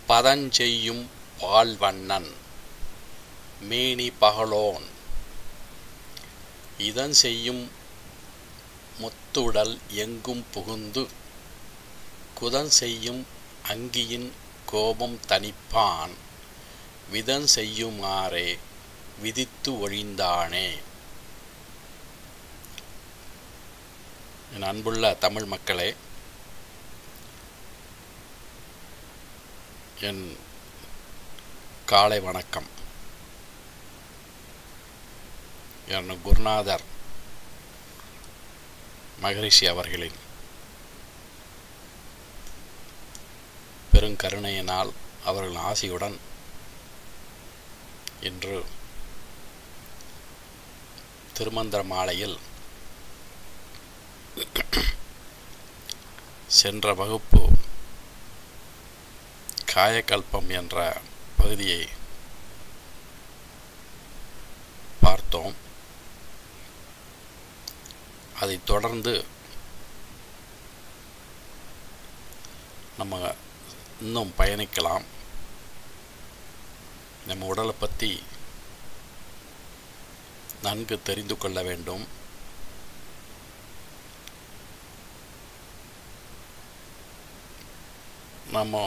பதஞ்செய்யும் பால்வண்ணன் மேனி பகலோன் இதன் செய்யும் முத்துடல் எங்கும் புகுந்து குதன் செய்யும் அங்கியின் கோபம் தணிப்பான் விதன் செய்யுமாறே விதித்து ஒழிந்தானே. என் அன்புள்ள தமிழ் மக்களே, என் காலை வணக்கம். என் குருநாதர் மகரிஷி அவர்களின் பெருங்கருணையினால் அவர்கள் ஆசியுடன் இன்று திருமந்திர மாலையில் சென்ற வகுப்பு காயகல்பம் என்ற பகுதியை பார்த்தோம். அதைத் தொடர்ந்து நம்ம இன்னும் பயணிக்கலாம். நம்ம உடலை பற்றி நன்கு தெரிந்து கொள்ள வேண்டும். நம்ம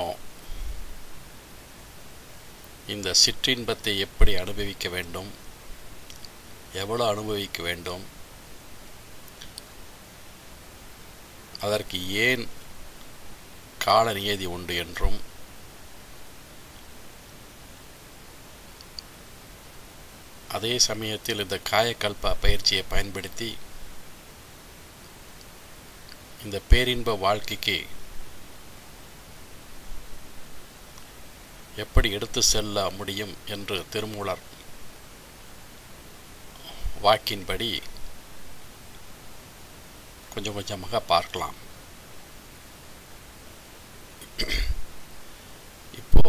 இந்த சிற்றின்பத்தை எப்படி அனுபவிக்க வேண்டும், எவ்வளவு அனுபவிக்க வேண்டும், அதற்கு ஏன் கால நியதி உண்டு என்றும், அதே சமயத்தில் இந்த காயகல்ப பயிற்சியை பயன்படுத்தி இந்த பேரின்ப வாழ்க்கைக்கு எப்படி எடுத்து செல்ல முடியும் என்று திருமூலர் வாக்கின்படி கொஞ்சம் கொஞ்சமாக பார்க்கலாம். இப்போ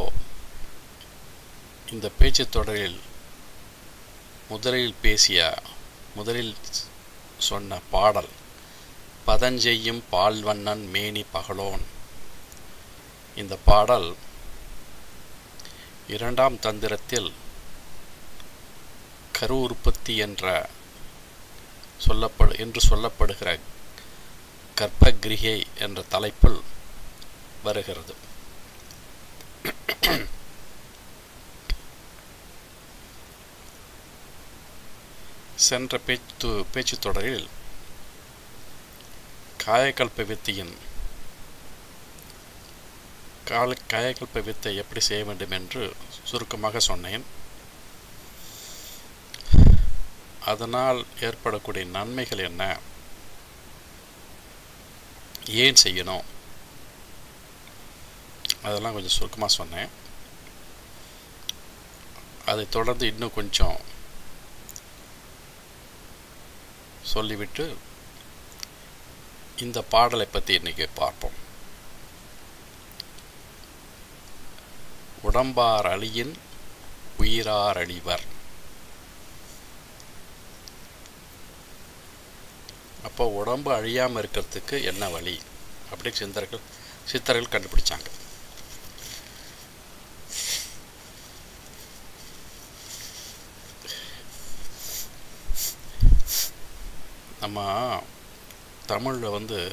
இந்த பேச்சு தொடரில் முதலில் சொன்ன பாடல் பதஞ்செய்யும் பால்வண்ணன் மேனி பகலோன். இந்த பாடல் இரண்டாம் தந்திரத்தில் கரு உற்பத்தி என்று சொல்லப்படுகிற கர்ப்பகிரிகை என்ற தலைப்பில் வருகிறது. சென்ற பேச்சு தொடரில் காயகல்ப வித்தை எப்படி செய்ய வேண்டும் என்று சுருக்கமாக சொன்னேன். அதனால் ஏற்படக்கூடிய நன்மைகள் என்ன, ஏன் செய்யணும், அதெல்லாம் கொஞ்சம் சுருக்கமாக சொன்னேன். அதை தொடர்ந்து இன்னும் கொஞ்சம் சொல்லிவிட்டு இந்த பாடலை பற்றி இன்னைக்கு பார்ப்போம். உடம்பார் அழியின் உயிரார் அழிவர். அப்போ உடம்பு அழியாமல் இருக்கிறதுக்கு என்ன வழி அப்படி சித்தர்கள் கண்டுபிடிச்சாங்க. நம்ம தமிழில்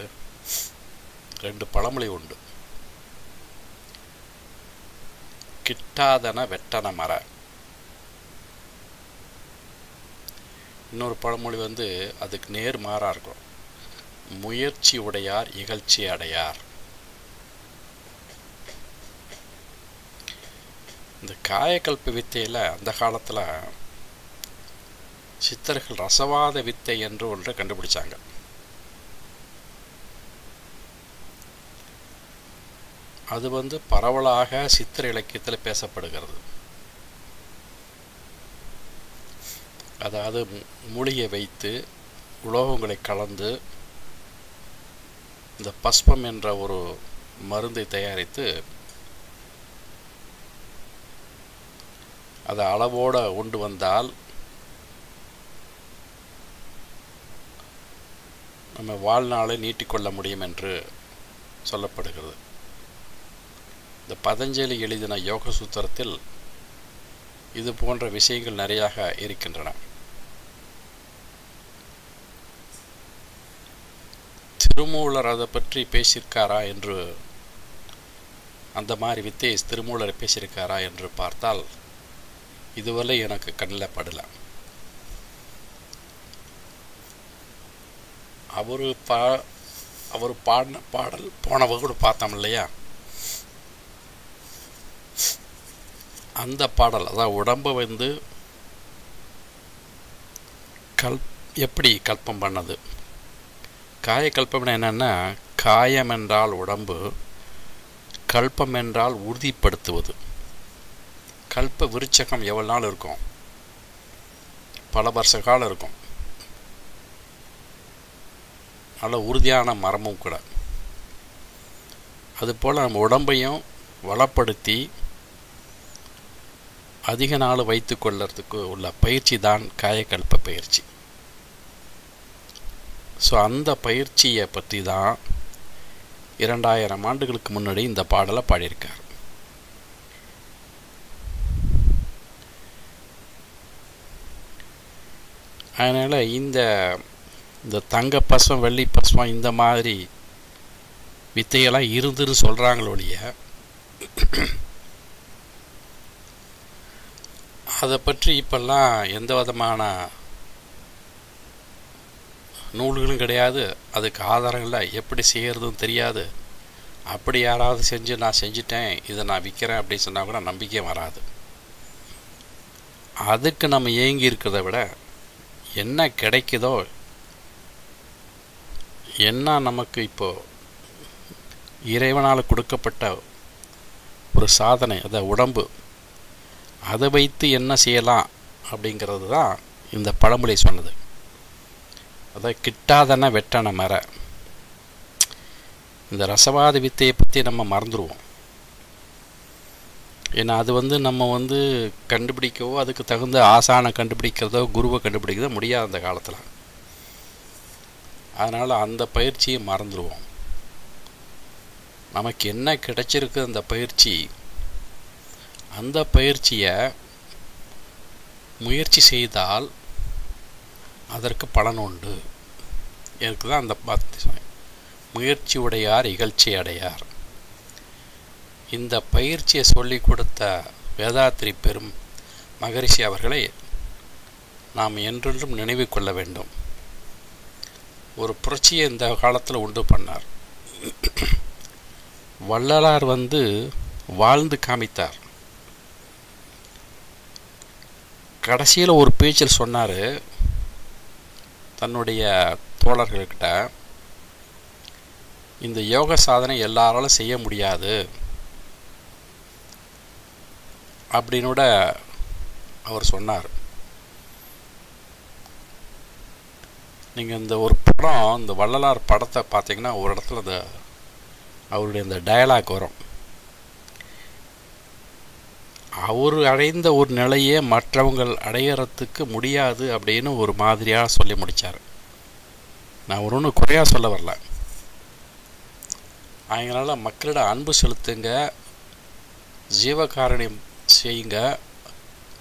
ரெண்டு பழமொழி உண்டு. கிட்டாதன வெட்டன மர. இன்னொரு பழமொழி அதுக்கு நேர் மாறாக இருக்கும். முயற்சி உடையார் இகழ்ச்சி அடையார். இந்த காயகல்ப வித்தையில் அந்த காலத்தில் சித்தர்கள் ரசவாத வித்தை என்று ஒன்றை கண்டுபிடிச்சாங்க. அது பரவலாக சித்திர இலக்கியத்தில் பேசப்படுகிறது. அதாவது மூலிகை வைத்து உலோகங்களை கலந்து இந்த பஸ்பம் என்ற ஒரு மருந்தை தயாரித்து அதை அளவோடு உண்டு வந்தால் நம்ம வாழ்நாளை நீட்டிக்கொள்ள முடியும் என்று சொல்லப்படுகிறது. இந்த பதஞ்சலி எழுதின யோக சூத்திரத்தில் இது போன்ற விஷயங்கள் நிறையாக இருக்கின்றன. திருமூலர் அதை பற்றி பேசியிருக்காரா என்று, அந்த மாதிரி வித்தையை திருமூலர் பேசியிருக்காரா என்று பார்த்தால் இதுவரை எனக்கு கண்ணில் படலை. அவர் பாடின பாடல் போன வகுப்பு பார்த்தோம் இல்லையா, அந்த பாடல் அதான் உடம்பை வந்து எப்படி கல்பம் பண்ணது. காயக்கல்பம் என்னன்னா, காயம் என்றால் உடம்பு, கல்பம் என்றால் உறுதிப்படுத்துவது. கல்ப விருச்சகம் எவ்வளோ நாள் இருக்கும்? பல வருஷ காலம் இருக்கும். நல்ல உறுதியான மரமும் கூட. அதுபோல் நம்ம உடம்பையும் வளப்படுத்தி அதிக நாள் வைத்து கொள்ளறதுக்கு உள்ள பயிற்சி தான் காயக்கல்ப பயிற்சி. ஸோ அந்த பயிற்சியை பற்றி தான் 2000 ஆண்டுகளுக்கு முன்னாடி இந்த பாடலை பாடியிருக்கார். அதனால் இந்த தங்க பசம் வெள்ளி பசம் இந்த மாதிரி வித்தையெல்லாம் இருந்துன்னு சொல்கிறாங்களோ ஒழிய அதை பற்றி இப்பெல்லாம் எந்த விதமான நூல்களும் கிடையாது, அதுக்கு ஆதாரங்களில் எப்படி செய்கிறதும் தெரியாது. அப்படி யாராவது செஞ்சு நான் செஞ்சிட்டேன், இதை நான் விற்கிறேன் அப்படின்னு சொன்னால் கூட நம்பிக்கை வராது. அதுக்கு நம்ம ஏங்கி இருக்கிறத விட என்ன கிடைக்குதோ, என்ன நமக்கு இப்போது இறைவனால் கொடுக்கப்பட்ட ஒரு சாதனை, அதை உடம்பு, அதை வைத்து என்ன செய்யலாம் அப்படிங்கிறது தான் இந்த பழமொழி சொன்னது. அதை கிட்டாதன வெட்டன மர. இந்த ரசவாத வித்தையை பற்றி நம்ம மறந்துடுவோம். ஏன்னா அது நம்ம கண்டுபிடிக்கவோ அதுக்கு தகுந்த ஆசானை கண்டுபிடிக்கிறதோ குருவை கண்டுபிடிக்கிறதோ முடியாது அந்த காலத்தில். அதனால் அந்த பயிற்சியை மறந்துடுவோம். நமக்கு என்ன கிடைச்சிருக்கு அந்த பயிற்சி, அந்த பயிற்சியை முயற்சி செய்தால் அதற்கு பலன் உண்டு. எனக்கு தான் அந்த முயற்சி உடையார் இகழ்ச்சி அடையார். இந்த பயிற்சியை சொல்லி கொடுத்த வேதாத்திரி பெரும் மகரிஷி அவர்களை நாம் என்றென்றும் நினைவு கொள்ள வேண்டும். ஒரு புரட்சியை இந்த காலத்தில் உண்டு பண்ணார். வள்ளலார் வாழ்ந்து காமித்தார். கடைசியில் ஒரு பேச்சில் சொன்னார் தன்னுடைய தோழர்கள்கிட்ட, இந்த யோக சாதனை எல்லாராலும் செய்ய முடியாது அப்படின்னு அவர் சொன்னார். நீங்கள் இந்த ஒரு படம், இந்த வள்ளலார் படத்தை பார்த்தீங்கன்னா ஒரு இடத்துல அவருடைய இந்த டயலாக் வரும். அவர் அடைந்த ஒரு நிலையே மற்றவங்கள் அடையிறதுக்கு முடியாது அப்படின்னு ஒரு மாதிரியாக சொல்லி முடித்தார். நான் ஒன்று குறையாக சொல்ல வரல. அதனால் மக்களிட அன்பு செலுத்துங்க, ஜீவகாரணியம் செய்யுங்க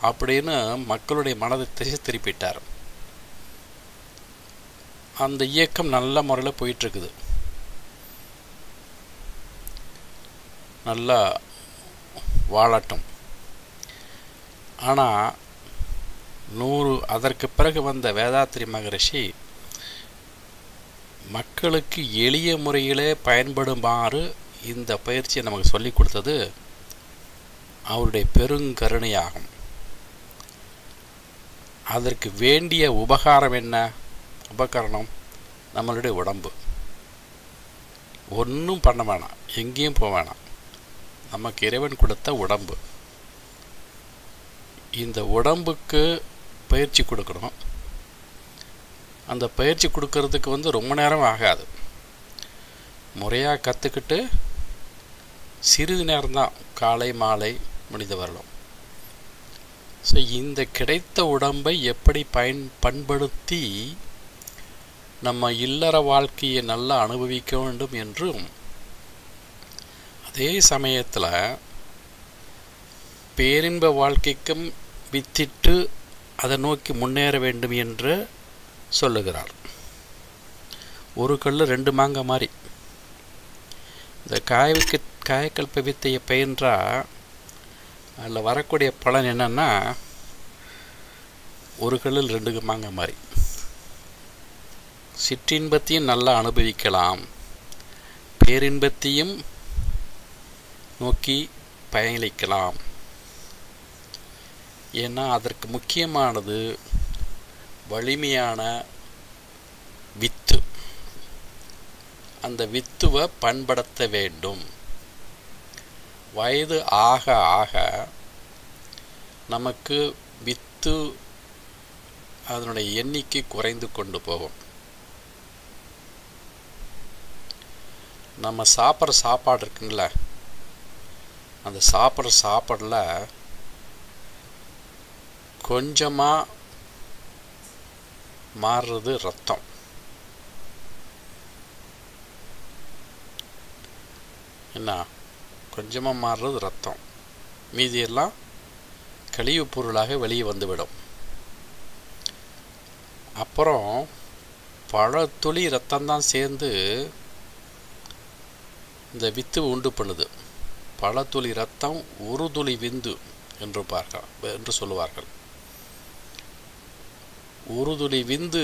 அப்படின்னு மக்களுடைய மனதை திசை திருப்பிட்டார். அந்த இயக்கம் நல்ல முறையில் போயிட்டுருக்குது. நல்லா வாழட்டும். ஆனால் அதற்கு பிறகு வந்த வேதாத்திரி மகரிஷி மக்களுக்கு எளிய முறையிலே பயன்படுமாறு இந்த பயிற்சியை நமக்கு சொல்லி கொடுத்தது அவருடைய பெருங்கருணையாகும். அதற்கு வேண்டிய உபகாரம் என்ன? உபகரணம் நம்மளுடைய உடம்பு. ஒன்றும் பண்ண வேணாம், எங்கேயும் போக வேணாம். நமக்கு இறைவன் கொடுத்த உடம்பு. இந்த உடம்புக்கு பயிற்சி கொடுக்கணும். அந்த பயிற்சி கொடுக்கறதுக்கு ரொம்ப நேரம் ஆகாது. முறையாக கற்றுக்கிட்டு சிறிது நேரம்தான், காலை மாலை முடிந்து வரலாம். ஸோ இந்த கிடைத்த உடம்பை எப்படி பண்படுத்தி நம்ம இல்லற வாழ்க்கையை நல்லா அனுபவிக்க வேண்டும் என்றும் அதே சமயத்தில் பேரின்ப வாழ்க்கைக்கும் வித்திட்டு அதை நோக்கி முன்னேற வேண்டும் என்று சொல்லுகிறார். ஒரு கல் ரெண்டு மாங்காய் மாதிரி. இந்த காயக்கல்ப வித்தையை பயின்றால் அதில் வரக்கூடிய பலன் என்னன்னா, ஒரு கல்லில் ரெண்டு மாங்காய் மாதிரி. சிற்றின்பத்தையும் நல்லா அனுபவிக்கலாம், பேரின்பத்தையும் நோக்கி பயணிக்கலாம். ஏன்னா அதற்கு முக்கியமானது வலிமையான வித்து. அந்த வித்துவை பண்படுத்த வேண்டும். வயது ஆக ஆக நமக்கு வித்து அதனுடைய எண்ணிக்கை குறைந்து கொண்டு போகும். நம்ம சாப்பிட்ற சாப்பாடு இருக்குங்கள, அந்த சாப்பிட்ற சாப்பாடில் கொஞ்சமாக மாறுறது ரத்தம். என்ன, கொஞ்சமாக மாறுறது ரத்தம், மீதியெல்லாம் கழிவுப் பொருளாக வெளியே வந்துவிடும். அப்புறம் பல துளி ரத்தம்தான் சேர்ந்து இந்த வித்து உண்டு பண்ணுது. பல துளி ரத்தம் ஒரு துளி விந்து என்று சொல்லுவார்கள். ஒரு துளி விந்து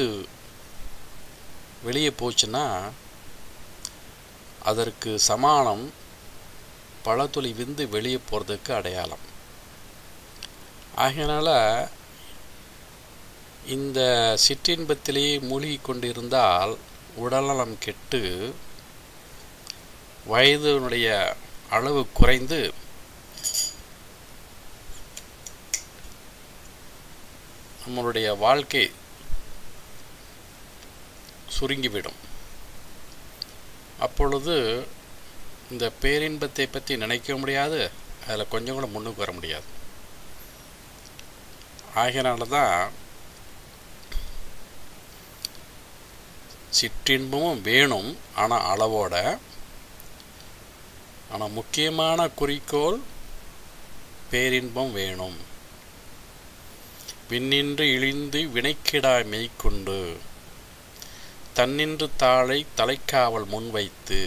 வெளியே போச்சுன்னா அதற்கு சமானம் பல துளி விந்து வெளியே போகிறதுக்கு அடையாளம். ஆகையினால இந்த சிற்றின்பத்திலேயே மூழ்கி கொண்டிருந்தால் உடல்நலம் கெட்டு வயதினுடைய அளவு குறைந்து நம்மளுடைய வாழ்க்கை சுருங்கிவிடும். அப்பொழுது இந்த பேரின்பத்தை பற்றி நினைக்க முடியாது, அதில் கொஞ்சம் கூட முன்னுக்கு வர முடியாது. ஆகையினால தான் சிற்றின்பமும் வேணும், ஆனால் அளவோட. ஆனால் முக்கியமான குறிக்கோள் பேரின்பம் வேணும். விண்ணின்று இழிந்து வினைக்கிடாய் மெய்க்கொண்டு தன்னின்று தாளை தலைக்காவல் முன்வைத்து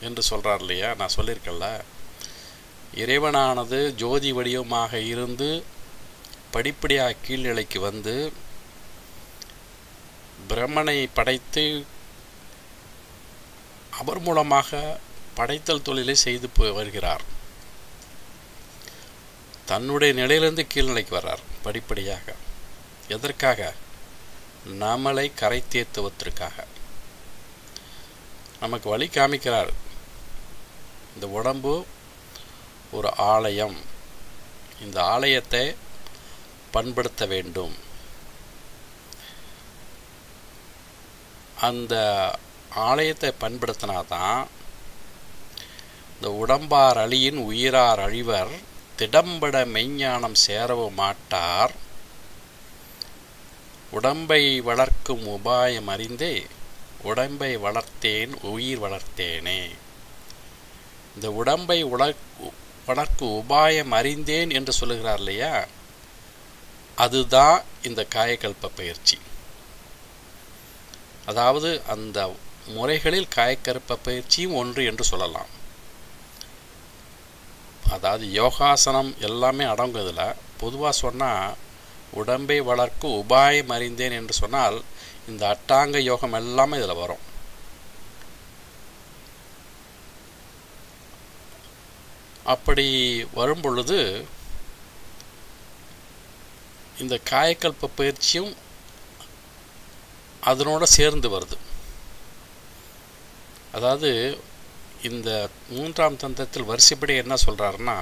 என்று சொல்கிறார் இல்லையா. நான் சொல்லியிருக்கேன்ல, இறைவனானது ஜோதி வடிவமாக இருந்து படிப்படியாக கீழ்நிலைக்கு வந்து பிரம்மனை படைத்து அவர் மூலமாக படைத்தல் தொழிலை செய்து வருகிறார். தன்னுடைய நிலையிலிருந்து கீழ்நிலைக்கு வர்றார் படிப்படியாக. எதற்காக? நம்மளை கரை தேர்த்துவதற்காக. நமக்கு வழி காமிக்கிறார். இந்த உடம்பு ஒரு ஆலயம், இந்த ஆலயத்தை பண்படுத்த வேண்டும். அந்த ஆலயத்தை பண்படுத்தினாதான் இந்த உடம்பார் அழியின் உயிரார் அழிவர் திடம்பட மெய்ஞானம் சேரவும் மாட்டார். உடம்பை வளர்க்கும் உபாயம் அறிந்தே உடம்பை வளர்த்தேன் உயிர் வளர்த்தேனே. இந்த உடம்பை வளர்க்கும் உபாயம் அறிந்தேன் என்று சொல்லுகிறார் இல்லையா, அதுதான் இந்த காயக்கல்ப பயிற்சி. அதாவது அந்த முறைகளில் காயக்கல்ப பயிற்சியும் ஒன்று என்று சொல்லலாம். அதாவது யோகாசனம் எல்லாமே அடங்குதில்ல. பொதுவாக சொன்னால் உடம்பை வளர்க்கும் உபாயம் அறிந்தேன் என்று சொன்னால் இந்த அட்டாங்க யோகம் எல்லாமே இதில் வரும். அப்படி வரும் பொழுது இந்த காயக்கல்ப பயிற்சியும் அதனோட சேர்ந்து வருது. அதாவது இந்த மூன்றாம் தந்திரத்தில் வரிசைப்படி என்ன சொல்கிறாருன்னா,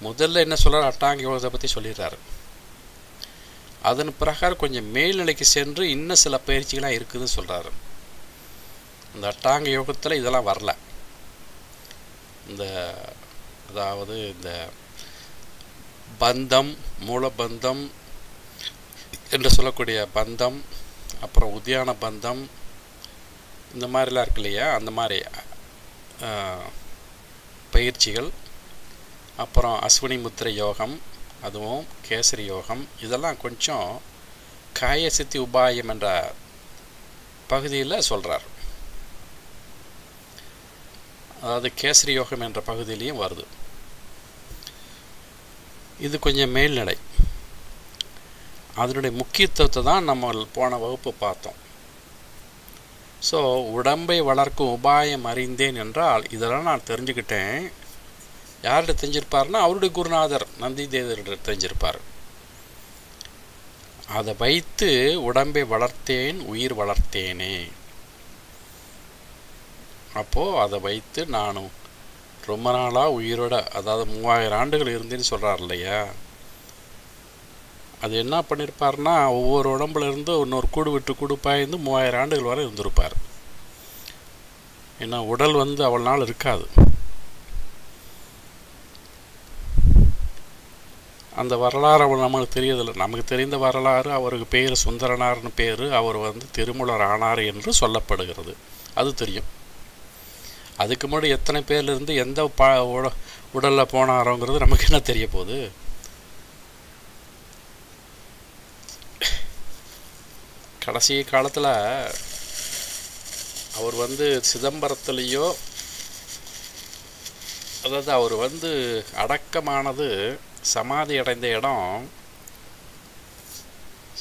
முதல்ல என்ன சொல்கிறார், அட்டாங்க யோகத்தை பற்றி சொல்லிடுறாரு. அதன் பிரகாரம் கொஞ்சம் மேல்நிலைக்கு சென்று இன்னும் சில பயிற்சிகளாக இருக்குதுன்னு சொல்கிறாரு. இந்த அட்டாங்க யோகத்தில் இதெல்லாம் வரல. அதாவது இந்த பந்தம், மூலபந்தம் என்று சொல்லக்கூடிய பந்தம், அப்புறம் உத்தியான பந்தம், இந்த மாதிரிலாம் இருக்கு இல்லையா, அந்த மாதிரி பயிற்சிகள், அப்புறம் அஸ்வினி முத்திரை யோகம், அதுவும் கேசரி யோகம், இதெல்லாம் கொஞ்சம் காயசித்தி உபாயம் என்ற பகுதியில் சொல்கிறார். அதாவது கேசரி யோகம் என்ற பகுதியிலையும் வருது. இது கொஞ்சம் மேல்நிலை. அதனுடைய முக்கியத்துவத்தை தான் நம்ம போன வகுப்பு பார்த்தோம். ஸோ உடம்பை வளர்க்கும் உபாயம் அறிந்தேன் என்றால் இதெல்லாம் நான் தெரிஞ்சுக்கிட்டேன். யார்கிட்ட தெரிஞ்சிருப்பார்னா அவருடைய குருநாதர் நந்தி தேவர்கிட்ட தெரிஞ்சிருப்பார். அதை வைத்து உடம்பை வளர்த்தேன், உயிர் வளர்த்தேனே. அப்போது அதை வைத்து நானும் ரொம்ப நாளாக உயிரோட, அதாவது 3000 ஆண்டுகள் இருந்தேன்னு சொல்கிறார் இல்லையா. அது என்ன பண்ணியிருப்பார்னா ஒவ்வொரு உடம்புல இருந்து இன்னொரு கூடு விட்டு கூடு பாய்ந்து 3000 ஆண்டுகள் வரை இருந்திருப்பார். ஏன்னா உடல் அவ்வளோ நாள் இருக்காது. அந்த வரலாறு அவள் நமக்கு தெரியதில்லை. நமக்கு தெரிந்த வரலாறு, அவருக்கு பேர் சுந்தரனார்னு பேர், அவர் திருமூலர் ஆனார் என்று சொல்லப்படுகிறது, அது தெரியும். அதுக்கு முன்னாடி எத்தனை பேர்லேருந்து எந்த உடலில் போனாரோங்கிறது நமக்கு என்ன தெரிய போகுது. கடைசி காலத்தில் அவர் சிதம்பரத்துலேயோ, அதாவது அவர் அடக்கமானது சமாதி அடைந்த இடம்,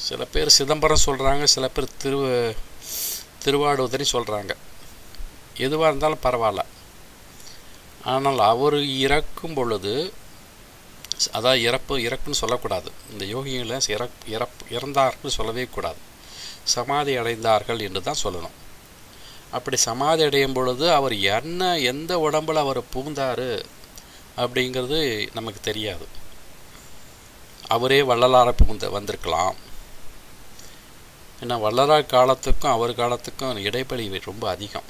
சில பேர் சிதம்பரம் சொல்கிறாங்க, சில பேர் திருவாடுதுறை சொல்கிறாங்க. எதுவாக இருந்தாலும் பரவாயில்ல. ஆனால் அவர் இறக்கும் பொழுது, அதாவது இறப்புன்னு சொல்லக்கூடாது, இந்த யோகிகளை இறந்தார்கள் சொல்லவே கூடாது, சமாதி அடைந்தார்கள் என்று தான் சொல்லணும். அப்படி சமாதி அடையும் பொழுது அவர் எந்த உடம்பில் அவர் புகுந்தார் அப்படிங்கிறது நமக்கு தெரியாது. அவரே வள்ளலாரை வந்திருக்கலாம். ஏன்னா வள்ளலார் காலத்துக்கும் அவர் காலத்துக்கும் இடைவெளி ரொம்ப அதிகம்.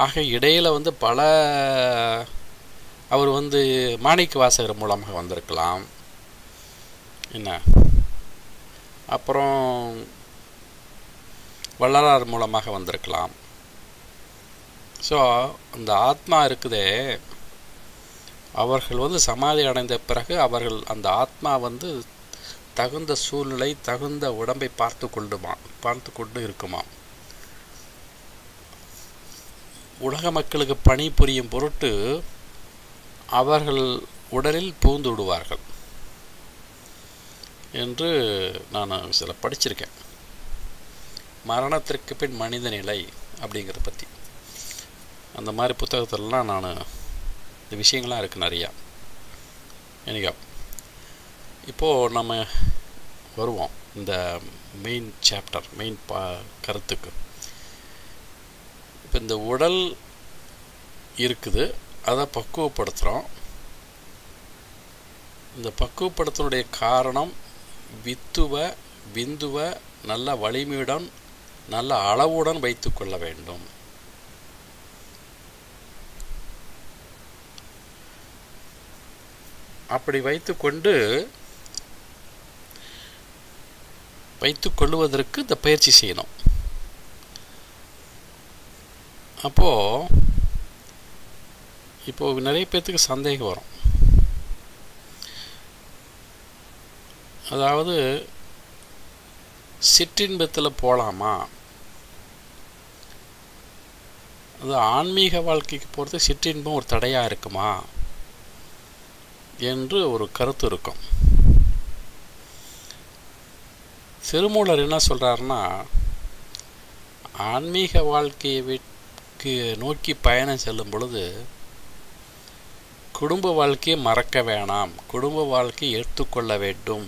ஆக இடையில் பல அவர் மாணிக்க வாசகர் மூலமாக வந்திருக்கலாம். என்ன, அப்புறம் வள்ளலார் மூலமாக வந்திருக்கலாம். ஸோ அந்த ஆத்மா இருக்குதே, அவர்கள் சமாதி அடைந்த பிறகு அவர்கள் அந்த ஆத்மா தகுந்த சூழ்நிலை, தகுந்த உடம்பை பார்த்து கொண்டு இருக்குமாம். உலக மக்களுக்கு பணி புரியும் பொருட்டு அவர்கள் உடலில் புகுந்து விடுவார்கள் என்று நான் சில படிச்சிருக்கேன். மரணத்திற்கு பின் மனித நிலை அப்படிங்கிறத பற்றி அந்த மாதிரி புத்தகத்திலலாம் நான் இந்த விஷயங்கள்லாம் இருக்குது நிறையா. எனக்கு இப்போது நம்ம வருவோம் இந்த மெயின் சாப்டர், மெயின் கருத்துக்கு. இப்போ இந்த உடல் இருக்குது, அதை பக்குவப்படுத்துகிறோம். இந்த பக்குவப்படுத்தினுடைய காரணம் விந்துவை நல்ல வலிமையுடன், நல்ல அளவுடன் வைத்து கொள்ள வேண்டும். அப்படி வைத்துக் கொள்வதற்கு இந்த பயிற்சி செய்யணும். இப்போ நிறைய பேர்த்துக்கு சந்தேகம் வரும். அதாவது சிற்றின்பத்தில் போகலாமா, அது ஆன்மீக வாழ்க்கைக்கு போகிறது சிற்றின்பம் ஒரு தடையாக இருக்குமா என்று ஒரு கருத்து இருக்கும். திருமூலர் என்ன சொல்கிறாருன்னா, ஆன்மீக வாழ்க்கையை நோக்கி பயணம் செல்லும் பொழுது குடும்ப வாழ்க்கையை மறக்க வேணாம், குடும்ப வாழ்க்கையை எடுத்துக்கொள்ள வேண்டும்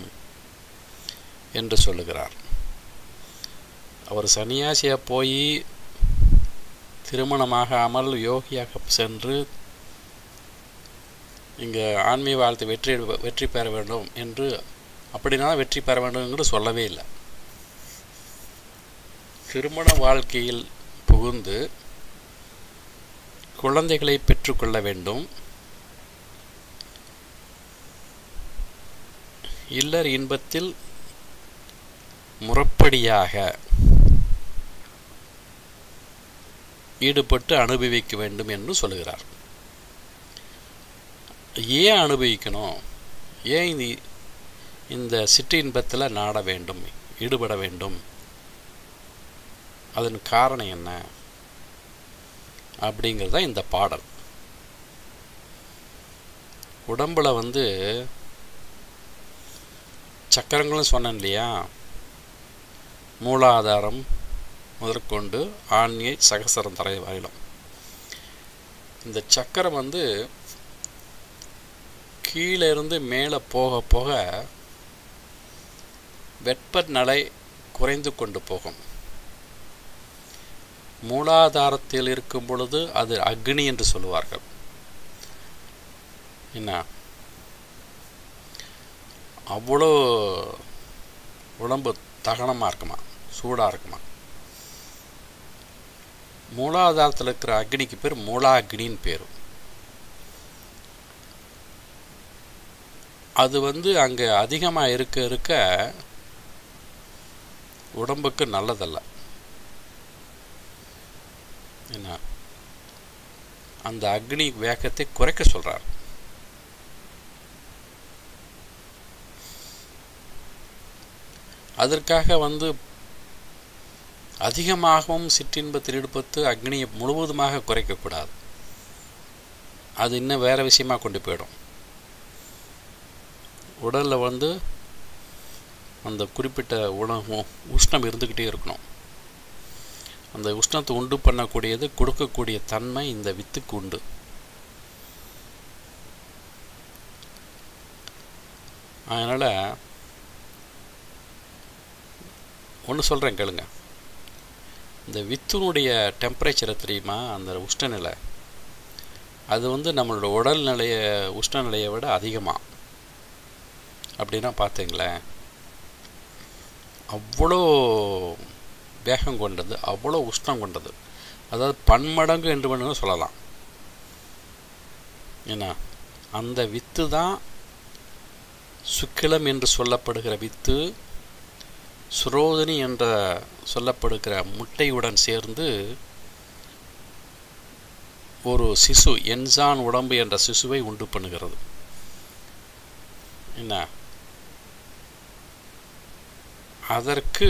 என்று சொல்லுகிறார். அவர் சன்னியாசியாக போய் திருமணமாகாமல் யோகியாக சென்று இங்கே ஆன்மீக வாழ்க்கை வெற்றி பெற வேண்டும் என்று, அப்படின்னா வெற்றி பெற வேண்டும் என்று சொல்லவே இல்லை. திருமண வாழ்க்கையில் புகுந்து குழந்தைகளை பெற்றுக்கொள்ள வேண்டும், இல்லற இன்பத்தில் முறைப்படியாக ஈடுபட்டு அனுபவிக்க வேண்டும் என்று சொல்லுகிறார். ஏன் அனுபவிக்கணும், ஏன் இந்த சிற்றின்பத்தில் நாட வேண்டும், ஈடுபட வேண்டும், அதன் காரணம் என்ன அப்படிங்கிறத இந்த பாடல். உடம்புல சக்கரங்களும் சொன்னேன் இல்லையா, மூலாதாரம் முதற்கொண்டு ஆண்யை சகசரம் தரை வரையிலும். இந்த சக்கரம் கீழே இருந்து மேலே போக போக வெப்பநிலை குறைந்து கொண்டு போகும். மூலாதாரத்தில் இருக்கும் பொழுது அது அக்னி என்று சொல்லுவார்கள். என்ன, அவ்வளோ உடம்பு தகனமாக இருக்குமா, சூடாக இருக்குமா. மூலாதாரத்தில் இருக்கிற அக்னிக்கு பேர் மூலாக்னின்னு பேர். அது அங்கே அதிகமாக இருக்க இருக்க உடம்புக்கு நல்லதல்ல. என்ன, அந்த அக்னி வேகத்தை குறைக்க சொல்றார். அதற்காக அதிகமாகவும் சிற்றின்பத்தில் ஈடுபட்டு அக்னியை முழுவதுமாக குறைக்கக்கூடாது. அது இன்னும் வேற விஷயமா கொண்டு போயிடும். உடலில் அந்த குறிப்பிட்ட உஷ்ணம் இருந்துக்கிட்டே இருக்கணும். அந்த உஷ்ணத்தை உண்டு பண்ணக்கூடியது, கொடுக்கக்கூடிய தன்மை இந்த வித்துக்கு உண்டு. அதனால் ஒன்று சொல்கிறேன் கேளுங்க. இந்த வித்துனுடைய டெம்பரேச்சரை தெரியுமா, அந்த உஷ்ணநிலை, அது நம்மளோட உடல்நிலையை உஷ்ணநிலையை விட அதிகமாக. அப்படின்னா பார்த்துங்களேன், அவ்வளோ வேகம் கொண்டது, அவ்வளோ உஷ்ணம் கொண்டது. அதாவது பன்மடங்கு என்று வேணும்னு சொல்லலாம். ஏன்னா அந்த வித்து தான் சுக்கிலம் என்று சொல்லப்படுகிற வித்து, சுரோதினி என்ற சொல்லப்படுகிற முட்டையுடன் சேர்ந்து ஒரு சிசு, என்சான் உடம்பு என்ற சிசுவை உண்டு பண்ணுகிறது. என்ன, அதற்கு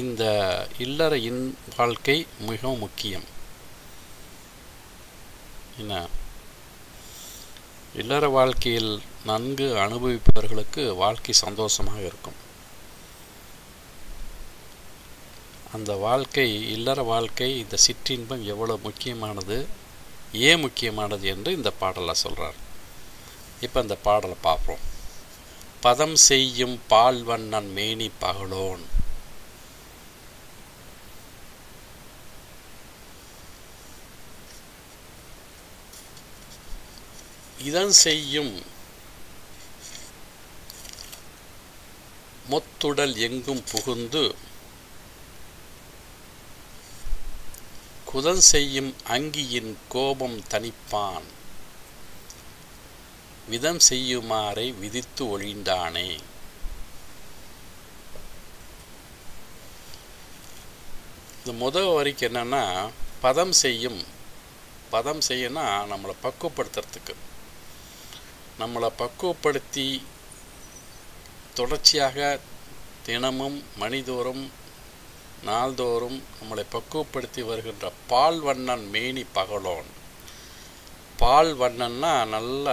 இந்த இல்லற வாழ்க்கை மிகவும் முக்கியம். என்ன, இல்லற வாழ்க்கையில் நன்கு அனுபவிப்பவர்களுக்கு வாழ்க்கை சந்தோஷமாக இருக்கும். அந்த வாழ்க்கை, இல்லற வாழ்க்கை, இந்த சிற்றின்பம் எவ்வளவு முக்கியமானது, ஏன் முக்கியமானது என்று இந்த பாடலில் சொல்கிறார். இப்போ அந்த பாடலை பார்ப்போம். பதம் செய்யும் பால்வண்ணன் மேனி பகலோன். இதன் செய்யும் மொத்துடல் எங்கும் புகுந்து குதன் செய்யும் அங்கியின் கோபம் தணிப்பான் விதம் செய்யுமாறை விதித்து ஒழிந்தானே. இந்த முதல் வரைக்கும் என்னன்னா, பதம் செய்யும். பதம் செய்யனா நம்மளை பக்குவப்படுத்துறதுக்கு, நம்மளை பக்குவப்படுத்தி தொடர்ச்சியாக தினமும் மணிதோறும் நாள்தோறும் நம்மளை பக்குவப்படுத்தி வருகின்ற பால் வண்ணன் மேனி பகலோன். பால் வண்ணன்னா நல்ல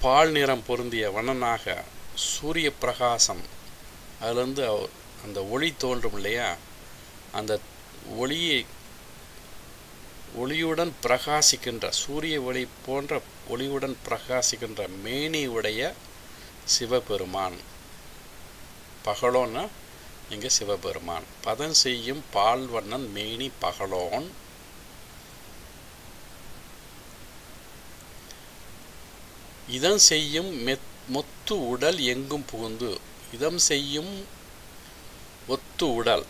பால் நிறம் பொருந்திய வண்ணனாக, சூரிய பிரகாசம் அதிலிருந்து அந்த ஒளி தோன்றும் இல்லையா, அந்த ஒளியுடன் பிரகாசிக்கின்ற, சூரிய ஒளி போன்ற ஒளியுடன் பிரகாசிக்கின்ற மேனியுடைய சிவபெருமான். பகலோன்னா இங்கே சிவபெருமான். பதம் செய்யும் பால்வண்ணன் மேனி பகலோன். இதம் செய்யும் மொத்து உடல் எங்கும் புகுந்து. இதம் செய்யும் ஒத்து உடல்,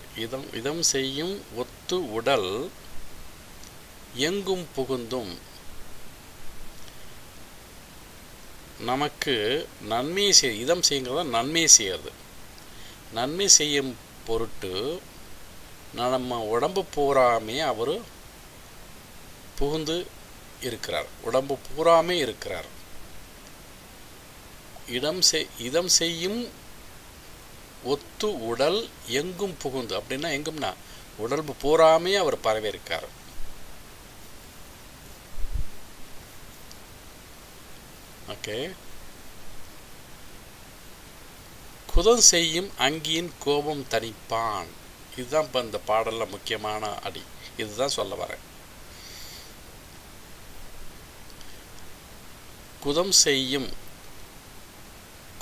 இதம் செய்யும் ஒத்து உடல் எங்கும் புகுந்தும். நமக்கு நன்மை இதம் செய்யுங்கிறத நன்மை செய்கிறது. நன்மை செய்யும் பொருட்டு நம்ம உடம்பு பூராமே அவர் புகுந்து இருக்கிறார். உடம்பு பூராமே இருக்கிறார். இதம் செய்யும் ஒத்து உடல் எங்கும் புகுந்து, அப்படின்னா எங்கும்னா உடம்பு பூராமே அவர் பரவி இருக்கார். ஓகே. குதம் செய்யும் அங்கியின் கோபம் தணிப்பான். இதுதான் இப்போ இந்த பாடலில் முக்கியமான அடி. இதுதான் சொல்ல வரேன். குதம் செய்யும்,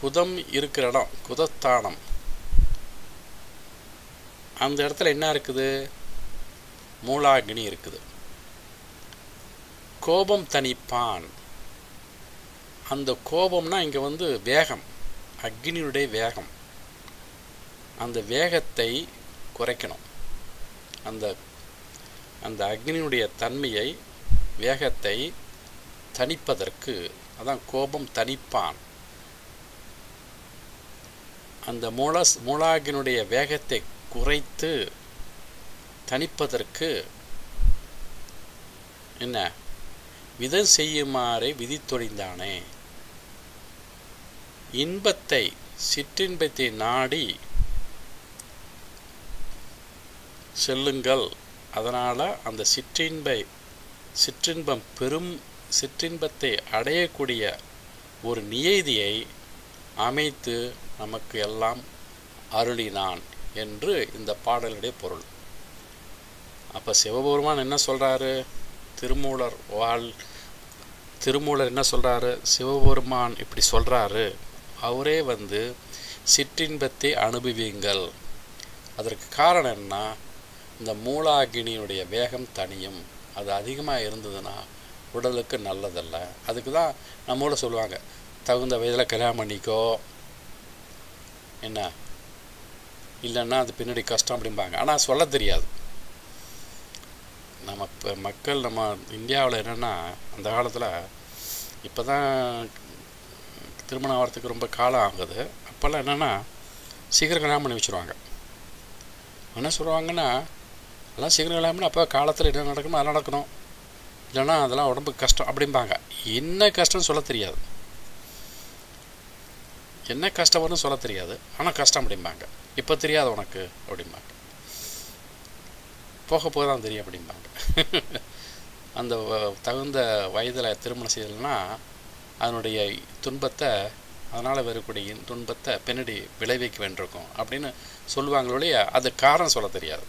குதம் இருக்கிற இடம் குதஸ்தானம், அந்த இடத்துல என்ன இருக்குது? மூலாகினி இருக்குது. கோபம் தணிப்பான். அந்த கோபம்னா இங்கே வந்து வேகம், அக்னியுடைய வேகம். அந்த வேகத்தை குறைக்கணும். அந்த அக்னியுடைய தன்மையை, வேகத்தை தணிப்பதற்கு, அதான் கோபம் தணிப்பான். அந்த மூலாகினுடைய வேகத்தை குறைத்து தணிப்பதற்கு என்ன விதம் செய்யுமாறு விதித்தொழிந்தானே. இன்பத்தை, சிற்றின்பத்தை நாடி செல்லுங்கள். அதனால் அந்த சிற்றின்பம் பெரும் சிற்றின்பத்தை அடையக்கூடிய ஒரு நியதியை அமைத்து நமக்கு எல்லாம் அருளினான் என்று இந்த பாடலுடைய பொருள். அப்போ சிவபெருமான் என்ன சொல்கிறாரு? திருமூலர் என்ன சொல்கிறாரு? சிவபெருமான் இப்படி சொல்கிறாரு. அவரே வந்து சிற்றின்பத்தை அனுபவியுங்கள். அதற்கு காரணம் என்ன? இந்த மூலாகினியுடைய வேகம் தனியும். அது அதிகமாக இருந்ததுன்னா உடலுக்கு நல்லதல்ல. அதுக்கு தான் நம்மள சொல்லுவாங்க, தகுந்த வயதில் கல்யாணம் பண்ணிக்கோ, என்ன இல்லைன்னா அது பின்னாடி கஷ்டம் அப்படிம்பாங்க. ஆனால் சொல்ல தெரியாது. நம்ம இப்போ மக்கள் நம்ம இந்தியாவில் என்னென்னா, அந்த காலத்தில் இப்போ தான் திருமணம் ஆகிறதுக்கு ரொம்ப காலம் ஆகுது. அப்போல்லாம் என்னென்னா சீக்கிரம் கல்யாணம் பண்ணி வச்சுருவாங்க. என்ன சொல்லுவாங்கன்னா, எல்லாம் சீக்கிரம் கல்யாணம் பண்ணி அப்போ காலத்தில் என்ன நடக்கணுமோ அது நடக்கணும், இல்லைன்னா அதெல்லாம் உடம்புக்கு கஷ்டம் அப்படிம்பாங்க. என்ன கஷ்டம்னு சொல்ல தெரியாது. என்ன கஷ்டம் வரும்னு சொல்ல தெரியாது. ஆனால் கஷ்டம் அப்படிம்பாங்க. இப்போ தெரியாது உனக்கு அப்படிம்பாங்க. போக போக தான் தெரியும் அப்படிம்பாங்க. அந்த தகுந்த வயதில் திருமணம் செய்யலைன்னா அதனுடைய துன்பத்தை, அதனால் வரக்கூடிய துன்பத்தை பின்னாடி விளைவிக்க வேண்டியிருக்கும் அப்படின்னு சொல்லுவாங்களே. அது காரணம் சொல்ல தெரியாது.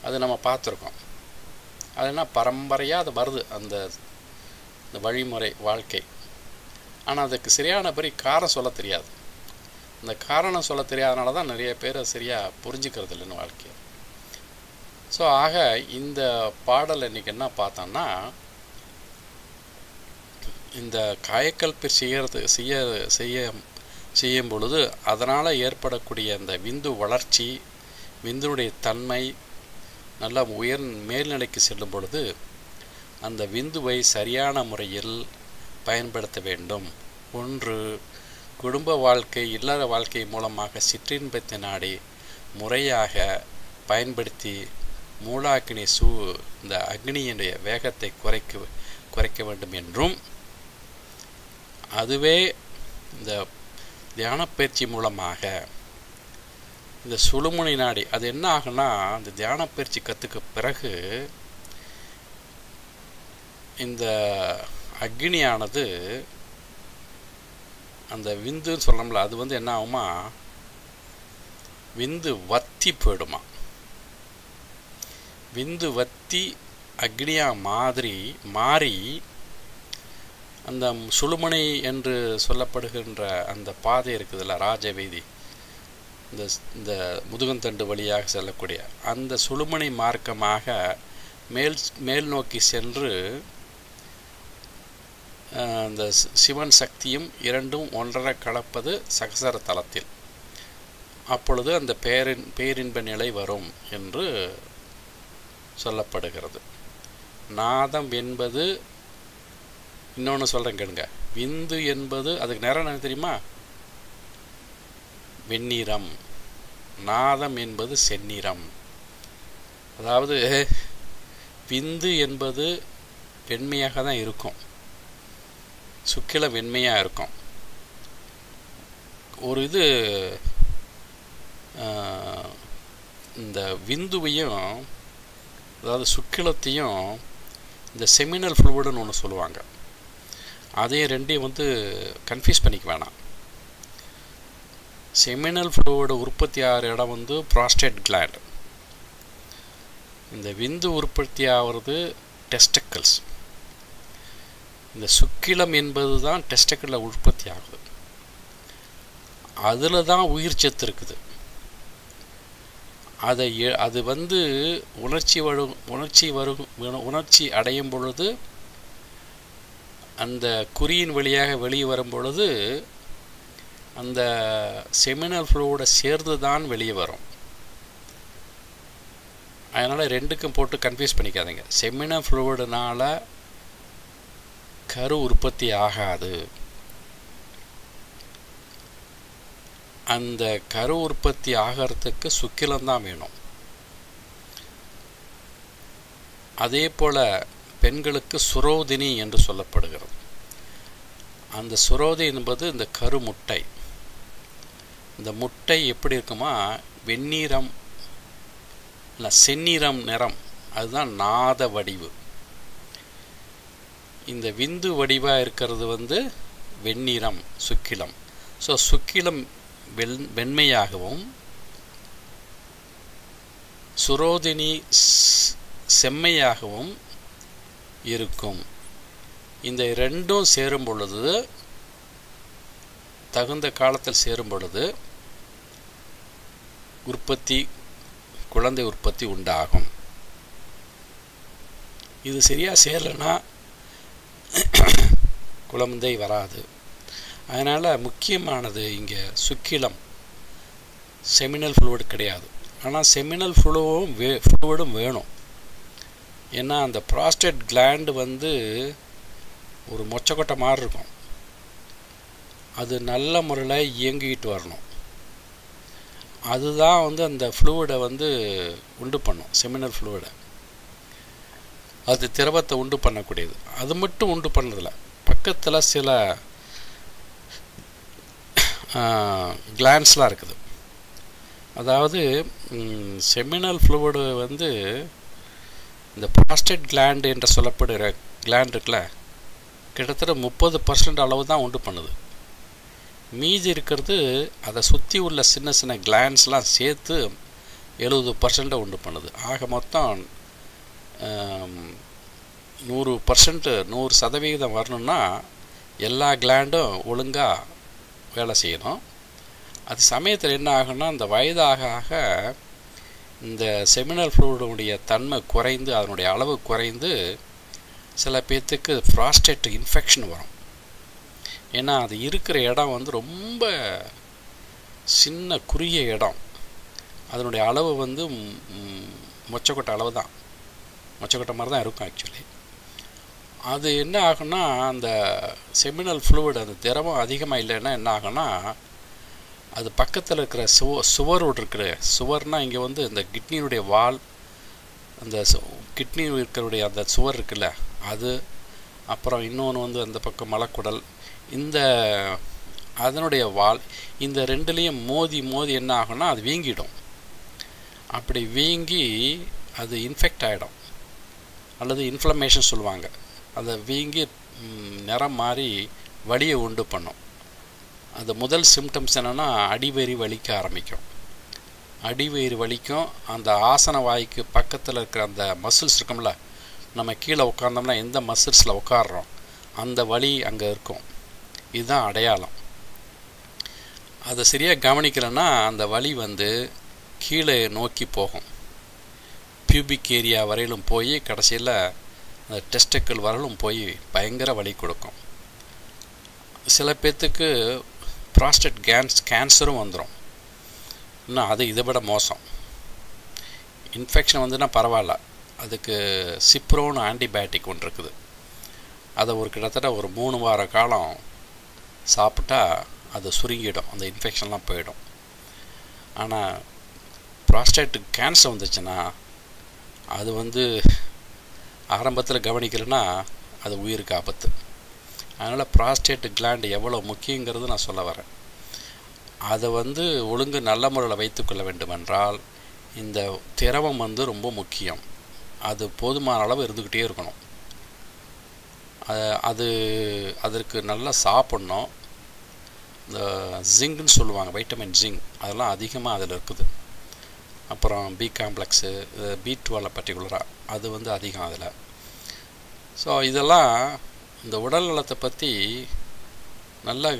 அது நம்ம பார்த்துருக்கோம். அது என்ன பரம்பரையாக அது வருது, அந்த வழிமுறை வாழ்க்கை. ஆனால் அதுக்கு சரியான காரணம் சொல்ல தெரியாது. இந்த காரணம் சொல்ல தெரியாதனால தான் நிறைய பேர் சரியாக புரிஞ்சுக்கிறது இல்லைன்னு வாழ்க்கையை. ஸோ ஆக இந்த பாடல் இன்றைக்கி என்ன பார்த்தோன்னா, இந்த காயக்கல்பு செய்யும் பொழுது அதனால் ஏற்படக்கூடிய அந்த விந்து வளர்ச்சி, விந்துனுடைய தன்மை நல்லா மேல்நிலைக்கு செல்லும் பொழுது அந்த விந்துவை சரியான முறையில் பயன்படுத்த வேண்டும். ஒன்று, குடும்ப வாழ்க்கை, இல்லற வாழ்க்கை மூலமாக சிற்றின்பத்தை நாடி முறையாக பயன்படுத்தி மூலாக்கினி இந்த அக்னியினுடைய வேகத்தை குறைக்க வேண்டும் என்றும், அதுவே இந்த தியான பயிற்சி மூலமாக இந்த சுழுமுனை நாடி, அது என்ன ஆகுனா, இந்த தியான பயிற்சி கற்றுக்க பிறகு இந்த அக்னியானது அந்த விந்துன்னு சொல்லணும்ல, அது வந்து என்ன ஆகுமா, விந்து வத்தி போயிடுமா. விந்து வத்தி அக்னியாக மாறி அந்த சுழுமுனை என்று சொல்லப்படுகின்ற அந்த பாதை இருக்குதுல்ல, ராஜவீதி, இந்த முதுகந்தண்டு வழியாக செல்லக்கூடிய அந்த சுழுமுனை மார்க்கமாக மேல் நோக்கி சென்று அந்த சிவன் சக்தியும் இரண்டும் ஒன்றரை கலப்பது சகசர தலத்தில். அப்பொழுது அந்த பேரின்ப நிலை வரும் என்று சொல்லப்படுகிறது. நாதம் என்பது, இன்னொன்று சொல்கிறேன் கேளுங்க, விந்து என்பது அதுக்கு நேரம் என்ன தெரியுமா? வெண்ணிறம். நாதம் என்பது செந்நிறம். அதாவது விந்து என்பது வெண்மையாக தான் இருக்கும், சுக்கிலம் வெண்மையாக இருக்கும். ஒரு இது இந்த விந்துவையும் அதாவது சுக்கிலத்தையும் இந்த செமினல் ஃப்ளூயிடுன்னு ஒன்று சொல்லுவாங்க. அதையும் ரெண்டையும் கன்ஃபியூஸ் பண்ணிக்க வேணாம். செமினல் ஃப்ளூயிடு உற்பத்தி ஆகிற இடம் ப்ராஸ்டேட் கிளாண்ட். இந்த விந்து உற்பத்தி ஆகிறது டெஸ்டிக்கிள்ஸ். இந்த சுக்கிலம் என்பது தான் டெஸ்டிக்கிளில் உற்பத்தி ஆகுது. அதில் தான் உயிர் சத்து இருக்குது. அது உணர்ச்சி அடையும் பொழுது, அந்த குறியின் வழியாக வெளியே வரும் பொழுது அந்த செமினல் ஃப்ளூயிடை சேர்ந்து தான் வெளியே வரும். அதனால் ரெண்டுக்கும் போட்டு கன்ஃபியூஸ் பண்ணிக்காதீங்க. செமினல் ஃப்ளூயிடுனால கரு உற்பத்தி ஆகாது. அந்த கரு உற்பத்தி ஆகிறதுக்கு சுக்கிலம்தான் வேணும். அதே போல் பெண்களுக்கு சுரோதினி என்று சொல்லப்படுகிறது. அந்த சுரோதி என்பது இந்த கருமுட்டை. இந்த முட்டை எப்படி இருக்குமா? வெண்ணிறம் இல்லை செந்நிறம் நிறம். அதுதான் நாத வடிவு. இந்த விந்து வடிவாக இருக்கிறது வெண்ணிறம், சுக்கிலம். ஸோ சுக்கிலம் வெண்மையாகவும் சுரோதினி செம்மையாகவும் இருக்கும். இந்த ரெண்டும் சேரும் பொழுது, தகுந்த காலத்தில் சேரும் பொழுது குழந்தை உற்பத்தி உண்டாகும். இது சரியாக சேரலைன்னா குழந்தை வராது. அதனால் முக்கியமானது இங்கே சுக்கிலம், செமினல் ஃப்ளூயிடு கிடையாது. ஆனால் செமினல் ஃப்ளூயிடும் வேணும். ஏன்னா அந்த ப்ராஸ்டேட் கிளாண்டு ஒரு மொச்சக்கொட்டை மாதிரி இருக்கும். அது நல்ல முறையில் இயங்கிட்டு வரணும். அதுதான் அந்த ஃப்ளூயிடை உண்டு பண்ணும். செமினல் ஃப்ளூயிடை அது திரவத்தை உண்டு பண்ணக்கூடியது. அது மட்டும் உண்டு பண்ணதில்லை, பக்கத்தில் சில கிளாண்ட்ஸ்லாம் இருக்குது. அதாவது செமினல் ஃப்ளூயிடு இந்த ப்ராஸ்டேட் கிளாண்டு என்று சொல்லப்படுகிற கிளாண்ட் இருக்குல்ல, கிட்டத்தட்ட 30% அளவு தான் உண்டு பண்ணுது. மீதி இருக்கிறது அதை சுற்றி உள்ள சின்ன சின்ன கிளாண்ட்ஸ்லாம் சேர்த்து 70% உண்டு பண்ணுது. ஆக மொத்தம் 100% வரணும்னா எல்லா கிளாண்டும் ஒழுங்காக வேலை செய்யணும். அது சமயத்தில் என்ன ஆகுன்னா, அந்த வயதாக ஆக இந்த செமினல் ஃப்ளூயிடுடைய தன்மை குறைந்து, அதனுடைய அளவு குறைந்து, சில பேர்த்துக்கு ப்ராஸ்டேட் இன்ஃபெக்ஷன் வரும். ஏன்னா அது இருக்கிற இடம் ரொம்ப சின்ன குறுகிய இடம். அதனுடைய அளவு மொச்சக்கொட்டை அளவு தான், மொச்சக்கொட்டை மாதிரி தான் இருக்கும் ஆக்சுவலி. அது என்ன ஆகுன்னா, அந்த செமினல் ஃப்ளூயிட் அந்த திரவம் அதிகமாக இல்லைன்னா என்ன ஆகுன்னா, அது பக்கத்தில் இருக்கிற சுவரோடு இருக்கிற சுவர்னால் இங்கே இந்த கிட்னியுடைய வால், அந்த கிட்னி இருக்கிறடைய அந்த சுவர் இருக்குல்ல அது, அப்புறம் இன்னொன்று அந்த பக்கம் மலக்குடல், அதனுடைய வால், இந்த ரெண்டுலேயும் மோதி என்ன ஆகும்னா அது வீங்கிடும். அப்படி வீங்கி அது இன்ஃபெக்ட் ஆகிடும், அல்லது இன்ஃப்ளமேஷன் சொல்லுவாங்க. அதை வீங்கி நிறம் மாறி வலியை உண்டு பண்ணும். அது முதல் சிம்டம்ஸ் என்னென்னா, அடிவயிறு வலிக்க ஆரம்பிக்கும். அடிவயிறு வலிக்கும். அந்த ஆசன வாய்க்கு பக்கத்தில் இருக்கிற அந்த மசில்ஸ் இருக்கும்ல, நம்ம கீழே உட்காந்தோம்னா எந்த மசில்ஸில் உட்காடுறோம் அந்த வலி அங்கே இருக்கும். இதுதான் அடையாளம். அதை சரியாக கவனிக்கலைன்னா அந்த வலி கீழே நோக்கி போகும். பியூபிக் ஏரியா வரையிலும் போய் கடைசியில் அந்த டெஸ்டிக்கிள் வரலும் போய் பயங்கர வலி கொடுக்கும். சில பேர்த்துக்கு ப்ராஸ்டேட் கேன்சரும் வந்துடும். இன்னும் அது இதை விட மோசம். இன்ஃபெக்ஷன் பரவாயில்ல, அதுக்கு சிப்ரோன்னு ஆன்டிபயோட்டிக் ஒன்று இருக்குது. அதை கிட்டத்தட்ட ஒரு 3 வார காலம் சாப்பிட்டா அது சுருங்கிடும், அந்த இன்ஃபெக்ஷன்லாம் போயிடும். ஆனால் ப்ராஸ்டேட்டுக்கு கேன்சர் வந்துச்சுன்னா அது ஆரம்பத்தில் கவனிக்கலைன்னா அது உயிருக்கு ஆபத்து. அதனால் ப்ராஸ்டேட் கிளாண்டு எவ்வளோ முக்கியங்கிறது நான் சொல்ல வரேன். அதை ஒழுங்கு நல்ல முறையில் வைத்துக்கொள்ள வேண்டுமென்றால் இந்த திரவம் ரொம்ப முக்கியம். அது போதுமான அளவு இருந்துக்கிட்டே இருக்கணும். அதற்கு நல்லா சாப்பிட்ணும். இந்த ஜிங்க்னு சொல்லுவாங்க, வைட்டமின் ஜிங்க், அதெல்லாம் அதிகமாக அதில் இருக்குது. அப்புறம் பி காம்ப்ளெக்ஸு, B12 பர்டிகுலராக அது அதிகம் அதில். ஸோ இதெல்லாம் இந்த உடல் நலத்தை பற்றி நல்லா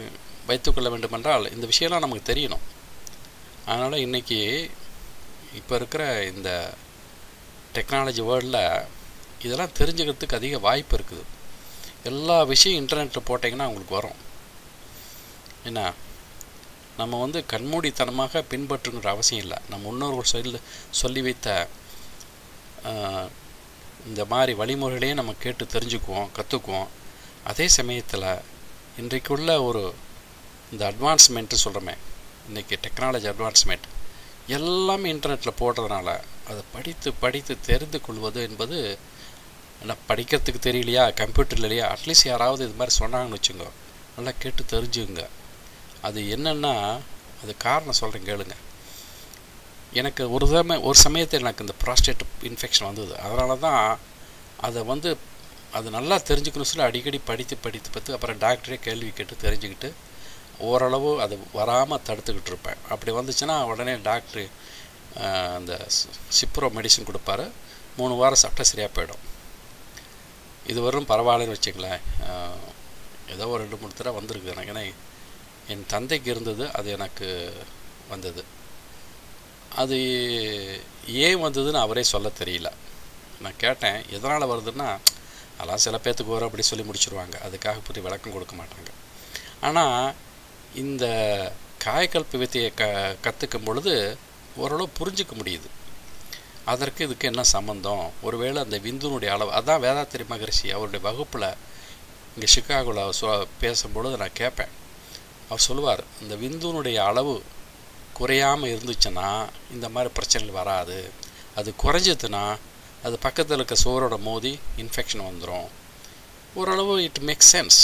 வைத்துக்கொள்ள வேண்டுமென்றால் இந்த விஷயம்லாம் நமக்கு தெரியணும். அதனால் இன்றைக்கி இப்போ இருக்கிற இந்த டெக்னாலஜி வேர்ல்டில் இதெல்லாம் தெரிஞ்சுக்கிறதுக்கு அதிக வாய்ப்பு இருக்குது. எல்லா விஷயம் இன்டர்நெட்டில் போட்டிங்கன்னா உங்களுக்கு வரும். என்ன, நம்ம கண்மூடித்தனமாக பின்பற்றுங்கிற அவசியம் இல்லை. நம்ம முன்னோர்கள் சொல்லி வைத்த இந்த மாதிரி வழிமுறைகளையே நம்ம கேட்டு தெரிஞ்சுக்குவோம், கற்றுக்குவோம். அதே சமயத்தில் இன்றைக்குள்ள இந்த அட்வான்ஸ்மெண்ட்டு சொல்கிறோமே, இன்றைக்கி டெக்னாலஜி அட்வான்ஸ்மெண்ட் எல்லாமே இன்டர்நெட்டில் போடுறதுனால அதை படித்து தெரிந்து கொள்வது என்பது என்ன, படிக்கிறதுக்கு தெரியலையா, கம்ப்யூட்டர் இல்லையா, அட்லீஸ்ட் யாராவது இது மாதிரி சொன்னாங்கன்னு வச்சுங்க, நல்லா கேட்டு தெரிஞ்சுங்க. அது என்னென்னா, அது காரணம் சொல்கிறேன் கேளுங்க. எனக்கு ஒரு சமயத்தில் எனக்கு இந்த ப்ராஸ்டேட் இன்ஃபெக்ஷன் வந்தது. அதனால தான் அதை அது நல்லா தெரிஞ்சுக்கணும்னு சொல்லி அடிக்கடி படித்து அப்புறம் டாக்டரே கேள்வி கேட்டு தெரிஞ்சுக்கிட்டு ஓரளவு அது வராமல் தடுத்துக்கிட்டு இருப்பேன். அப்படி வந்துச்சுன்னா உடனே டாக்டரு அந்த சிப்ரோ மெடிசன் கொடுப்பாரு. 3 வாரம் சாப்பிட்டா சரியாக போயிடும். இது வரும் பரவாயில்லன்னு வச்சுங்களேன். ஏதோ ஒரு 2-3 தடவை வந்திருக்கு எனக்கு. ஏன்னா என் தந்தைக்கு இருந்தது, அது எனக்கு வந்தது. அது ஏன் வந்ததுன்னு அவரே சொல்ல தெரியல. நான் கேட்டேன் எதனால் வருதுன்னா, அதெல்லாம் சில பேர்த்துக்கு வரும் அப்படி சொல்லி முடிச்சுருவாங்க. அதுக்காக பற்றி விளக்கம் கொடுக்க மாட்டாங்க. ஆனால் இந்த காயக்கல்ப வித்தையை கற்றுக்கும் பொழுது ஓரளவு புரிஞ்சிக்க முடியுது. அதற்கு இதுக்கு என்ன சம்மந்தம், ஒருவேளை அந்த விந்துனுடைய அளவு, அதான் வேதாத்திரி மகரிஷி அவருடைய வகுப்பில் இங்கே சிகாகோவில் பேசும்பொழுது நான் கேட்பேன். அவர் சொல்லுவார், இந்த விந்துனுடைய அளவு குறையாமல் இருந்துச்சுன்னா இந்த மாதிரி பிரச்சனைகள் வராது. அது குறைஞ்சதுன்னா அது பக்கத்தில் இருக்க சோரோட மோதி இன்ஃபெக்ஷன் வந்துடும். ஓரளவு இட் மேக்ஸ் சென்ஸ்.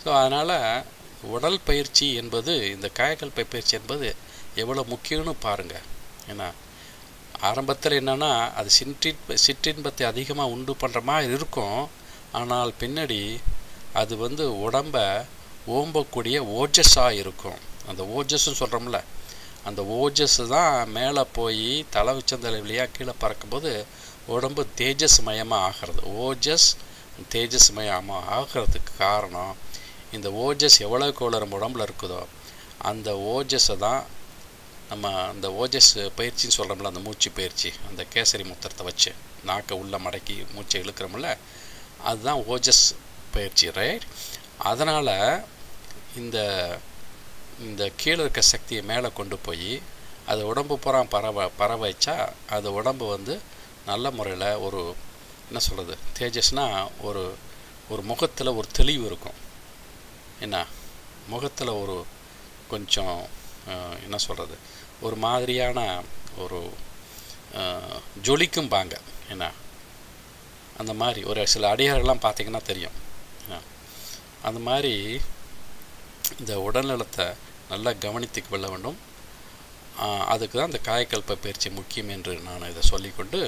ஸோ அதனால் உடல் பயிற்சி என்பது, இந்த காயக்கல்ப பயிற்சி என்பது எவ்வளோ முக்கியம்னு பாருங்கள். ஏன்னா ஆரம்பத்தில் என்னென்னா அது சிற்றின்பத்தை அதிகமாக உண்டு பண்ணுற மாதிரி இருக்கும். ஆனால் பின்னாடி அது உடம்பை ஓம்பக்கூடிய ஓஜஸாக இருக்கும். அந்த ஓஜஸ்ன்னு சொல்கிறோம்ல, அந்த ஓஜஸ் தான் மேலே போய் தலை உச்சந்தலை வழியாக கீழே பறக்கும்போது உடம்பு தேஜஸ்மயமாக ஆகிறது. ஓஜஸ் தேஜஸ்மயமாக ஆகிறதுக்கு காரணம் இந்த ஓஜஸ் எவ்வளோக்கு எவ்வளோ நம்ம உடம்புல இருக்குதோ அந்த ஓஜஸை தான் நம்ம அந்த ஓஜஸ் பயிற்சின்னு சொல்கிறோம்ல, அந்த மூச்சு பயிற்சி, அந்த கேசரி முத்திரத்தை வச்சு நாக்கை உள்ளே மடக்கி மூச்சை இழுக்கிறோம்ல, அதுதான் ஓஜஸ் பயிற்சி, ரைட்? அதனால் இந்த கீழே இருக்க சக்தியை மேலே கொண்டு போய் அது உடம்பு பூரா பரவ வச்சா அது உடம்பு நல்ல முறையில் என்ன சொல்கிறது, தேஜஸ்னால் ஒரு முகத்தில் ஒரு தெளிவு இருக்கும். என்ன, முகத்தில் கொஞ்சம் என்ன சொல்கிறது, ஒரு மாதிரியான ஜொலிக்கும் பாங்க. என்ன, அந்த மாதிரி ஒரு சில அடியார்கள்லாம் பார்த்திங்கன்னா தெரியும். அந்த மாதிரி இந்த உடல்நலத்தை நல்லா கவனித்து கொள்ள வேண்டும். அதுக்கு தான் இந்த காயக்கல்ப பயிற்சி முக்கியம் என்று நான் இதை சொல்லிக்கொண்டு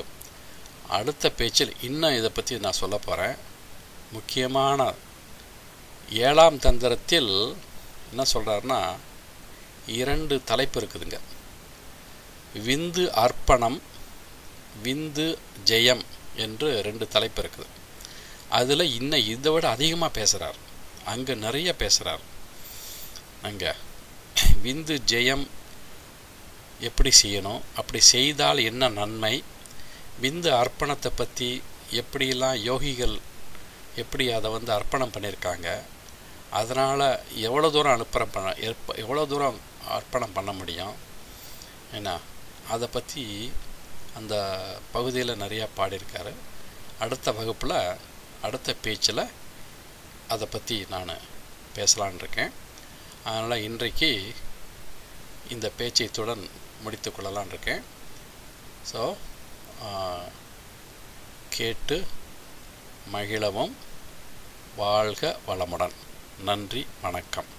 அடுத்த பேச்சில் இன்னும் இதை பற்றி நான் சொல்ல போகிறேன். முக்கியமான 7ஆம் தந்திரத்தில் என்ன சொல்கிறாருன்னா 2 தலைப்பு இருக்குதுங்க. விந்து அர்ப்பணம், விந்து ஜெயம் என்று 2 தலைப்பு இருக்குது. அதில் இன்னும் இதை விட அதிகமாக பேசுகிறார். அங்கே நிறைய பேசுகிறார். அங்கே விந்து ஜெயம் எப்படி செய்யணும், அப்படி செய்தால் என்ன நன்மை, விந்து அர்ப்பணத்தை பற்றி எப்படியெல்லாம் யோகிகள் எப்படி அதை அர்ப்பணம் பண்ணியிருக்காங்க, அதனால் எவ்வளோ தூரம் எவ்வளோ தூரம் அர்ப்பணம் பண்ண முடியும், என்ன, அதை பற்றி அந்த பகுதியில் நிறையா பாடியிருக்காரு. அடுத்த வகுப்பில் அடுத்த பேச்சில் அதை பற்றி நான் பேசலான் இருக்கேன். அதனால் இன்றைக்கு இந்த பேச்சை இத்துடன் முடித்து கொள்ளலான் இருக்கேன். ஸோ கேட்டு மகிழவும். வாழ்க வளமுடன். நன்றி, வணக்கம்.